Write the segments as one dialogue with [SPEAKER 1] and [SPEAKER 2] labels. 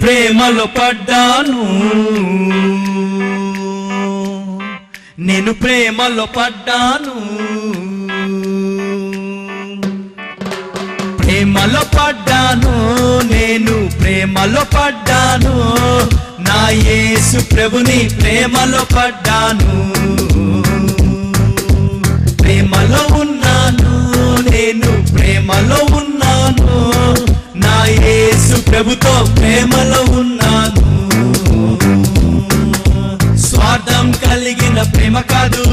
[SPEAKER 1] ప్రేమలో పడ్డాను, నేను ప్రేమలో పడ్డాను, ప్రేమలో పడ్డాను, నేను ప్రేమలో పడ్డాను, నా యేసు ప్రభుని ప్రేమలో పడ్డాను, ప్రేమలో ఉన్నాను, నేను ప్రేమలో ఉన్నాను, నా యేసు ప్రభుతో ప్రేమలో ఉన్నాను. స్వార్థం కలిగిన ప్రేమ కాదు,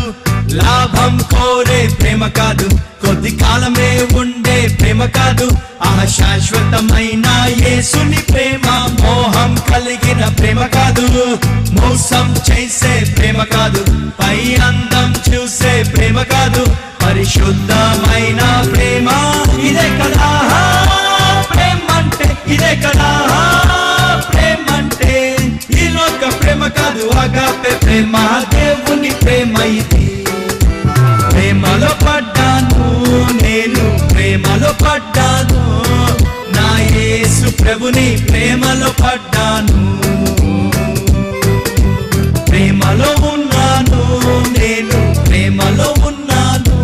[SPEAKER 1] లాభం కోరే ప్రేమ కాదు, కొద్ది కాలమే ఉండే ప్రేమ కాదు, శాశ్వతమైన యేసుని ప్రేమ. మోహం కలిగిన ప్రేమ కాదు, మోసం చేసే ప్రేమ కాదు, పై అందం చూసే ప్రేమ కాదు, పరిశుద్ధమైన ప్రేమ. ఇదే కదా ప్రేమ అంటే, ఇదే కదా ప్రేమ అంటే. ఈ లోక ప్రేమ కాదు, అగాపే ప్రేమ, దేవుని ప్రేమ ఇది. ప్రేమలో పడ్డాను, నేను ప్రేమలో పడ్డాను, నా యేసు ప్రభుని ప్రేమలో పడ్డాను, ప్రేమలో ఉన్నాను, నేను ప్రేమలో ఉన్నాను,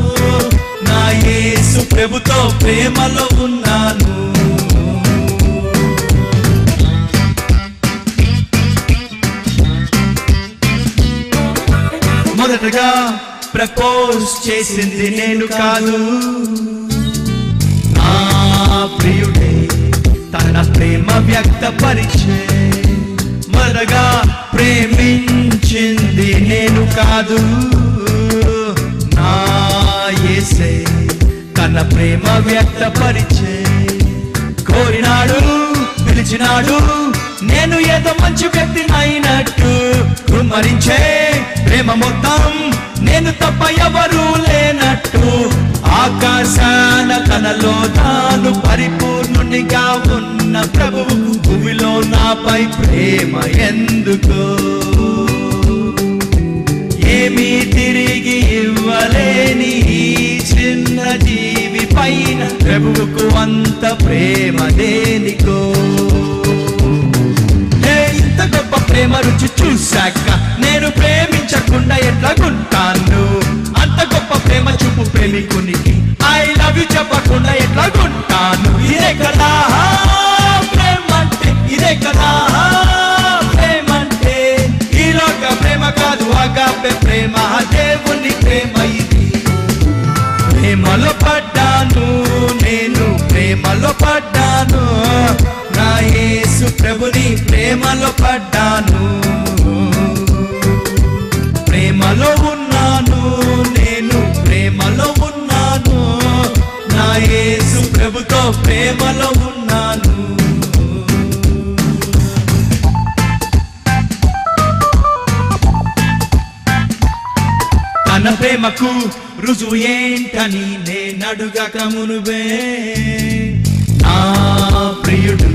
[SPEAKER 1] నా యేసు ప్రభుతో ప్రేమలో ఉన్నాను. మొదటగా ప్రపోజ్ చేసింది నేను కాదు, నా ప్రియుడే తన ప్రేమ వ్యక్తపరిచే. మొదటగా ప్రేమించింది నేను కాదు, నా యేసే తన ప్రేమ వ్యక్తపరిచే. కోరినాడు, పిలిచినాడు, నేను ఏదో మంచి వ్యక్తిని అయినట్టు, కుమ్మరించే ప్రేమ మొత్తం నేను తప్ప ఎవరూ లేనట్టు. ఆకాశాన తనలో తాను పరిపూర్ణునిగా ఉన్న ప్రభువు భూమిలో నాపై ప్రేమ ఎందుకు? ఏమీ తిరిగి ఇవ్వలేని ఈ చిన్న జీవి పైన ప్రభువుకు అంత ప్రేమ దేనికో? ఇంత గొప్ప ప్రేమ రుచి చూశాక నేను ప్రేమించకుండా ఎట్లాగుంటాను? అంత గొప్ప ప్రేమ చూపు ప్రేమికునికి ఐ లవ్ యు చెప్పకుండా ఎట్లాగుంటాను? ఇదే కదా ప్రేమ అంటే, ఇదే కదా ప్రేమ అంటే. ఈ లోక ప్రేమ కాదు, అగాపే ప్రేమ, దేవుని ప్రేమ ఇది. ప్రేమలో పడ్డాను, నేను ప్రేమలో పడ్డాను, నా యేసు ప్రభుని ప్రేమలో పడ్డాను, ప్రేమలో ఉన్నాను, నేను ప్రేమలో ఉన్నాను, నా యేసు ప్రభుతో ప్రేమలో ఉన్నాను. తన ప్రేమకు రుజువు ఏంటని నేనడుగక మునుబే, నా ప్రియుడు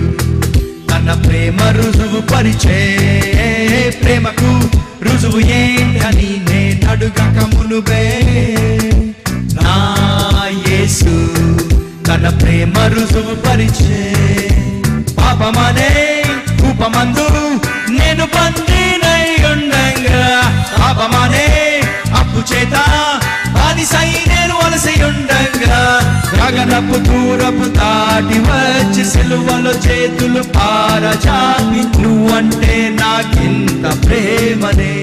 [SPEAKER 1] తన ప్రేమ రుజువు పరిచే. ప్రేమకు రుజువు ఏంటని నేనడుగక మునుబే, నా యేసు తన ప్రేమ రుజువు పరిచే. పాపమనే కూపమందు నేను బందీనై ఉండగా, పాపమనే అప్పు చేత బానిసై నేను వలసి ఉండగా, గగనపు దూరపు దాటి వచ్చి సిలువలో చేతులు పారచాపి నువ్వంటే నాకింత ప్రేమనే.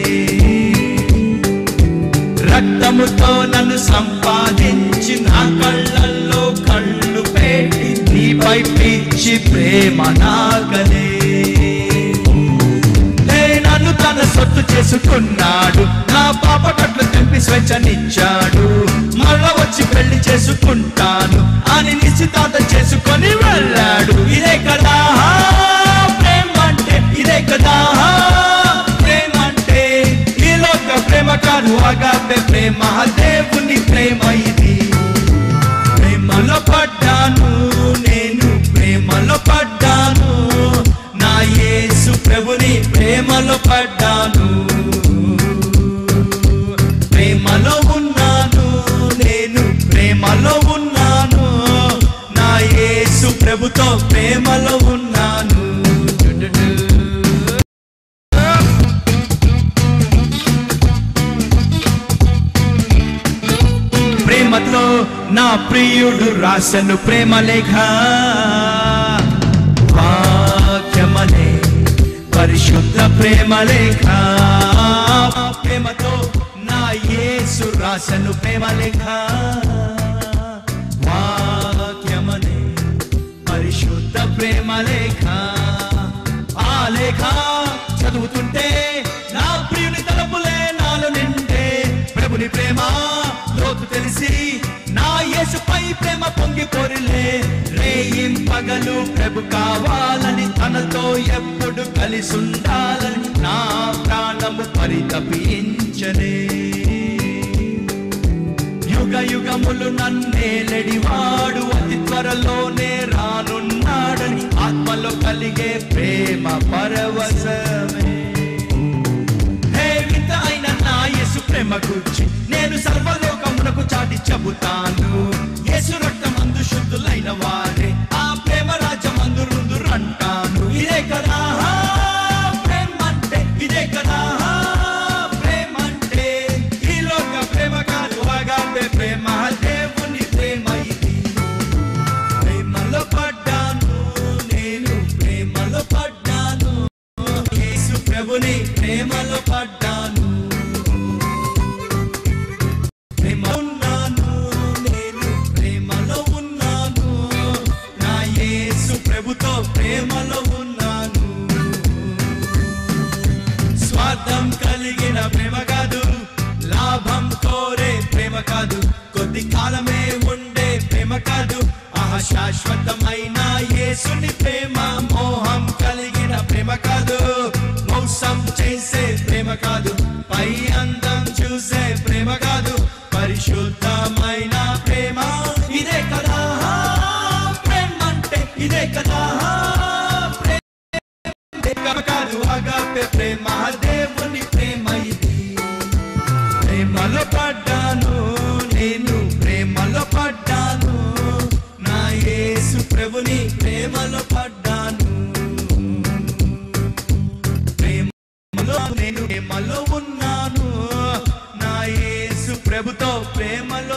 [SPEAKER 1] రక్తముతో నన్ను సంపాదించి నా కళ్ళల్లో కళ్ళు పెట్టి నీపై పిచ్చి ప్రేమ నాకనే. నన్ను తన సొత్తు చేసుకున్నాడు, నా పాప కట్లు తెంపి స్వేచ్ఛనిచ్చాడు. మళ్ళా వచ్చి పెళ్లి చేసుకుంటాను అని నిశ్చితార్థం చేసుకొని వెళ్ళాడు. ఇదే కదా ప్రేమ అంటే, ఇదే కదా ప్రేమ అంటే. ఈ లోక ప్రేమ కాదు, అగాపే ప్రేమ, దేవుని ప్రేమ ఇది. ప్రేమలో పడ్డాను, నేను ప్రేమలో పడ్డాను, నా యేసు ప్రభుని ప్రేమలో పడ్డాను, ప్రేమలో ఉన్నాను, నేను ప్రేమలో ఉన్నాను, నా యేసు ప్రభుతో ప్రేమలో ఉన్నాను. దేవుడు రాసను ప్రేమ లేఖ వాక్యమనే పరిశుద్ధ ప్రేమ లేఖ ప్రేమతో నా యేసు రాసను ప్రేమ లేఖ వాక్యమనే పరిశుద్ధ ప్రేమ లేఖ ఆ లేఖ చదువుతుంటే నా ప్రియుని తలపులే నాలో నిండే ప్రభుని ప్రేమ లోతు తెలిసి నా యేసుపై ప్రేమ పొంగి పొరిలే రేయింపగలు ప్రభు కావాలని తనతో ఎప్పుడు కలిసి ఉండాలని నా ప్రాణము పరితపించనే యుగ యుగములు నన్నేలడివాడు అతి త్వరలోనే రానున్నాడని ఆత్మలో కలిగే ప్రేమ పరవశమే హే వింత అయిన నా యేసు ప్రేమ గురించి నేను సర్వలోకమునకు చాటి చెబుతాను యేసు రక్తమందు శుద్ధులైన వారే ఆ ప్రేమ రాజ్యమందు రుందురంటాను ఇదే కదా ప్రేమంటే ఇదే కదా ప్రేమంటే ఈ లోక ప్రేమ కాదు అగాపే ప్రేమ దేవుని ప్రేమ ఇది ప్రేమలో పడ్డాను నేను ప్రేమలో పడ్డాను యేసు ప్రభుని ప్రేమలో పడ్డాను ప్రభుతో ప్రేమలో ఉన్నాను స్వార్థం కలిగిన ప్రేమ కాదు లాభం కోరే ప్రేమ కాదు కొద్ది కాలమే ఉండే ప్రేమ కాదు శాశ్వతమైన యేసుని ప్రేమ మోహం కలిగిన ప్రేమ కాదు మోసం చేసే ప్రేమ కాదు పై అందం చూసే ప్రేమ కాదు పరిశుద్ధమైన ప్రేమ ఇదే కదా ఇదే కదా ప్రేమ కాదు అగాపే ప్రేమ దేవుని ప్రేమ ఇది ప్రేమలో పడ్డాను నేను ప్రేమలో పడ్డాను నా యేసు ప్రభుని ప్రేమలో పడ్డాను ప్రేమలో నేను ప్రేమలో ఉన్నాను నా యేసు ప్రభుతో ప్రేమలో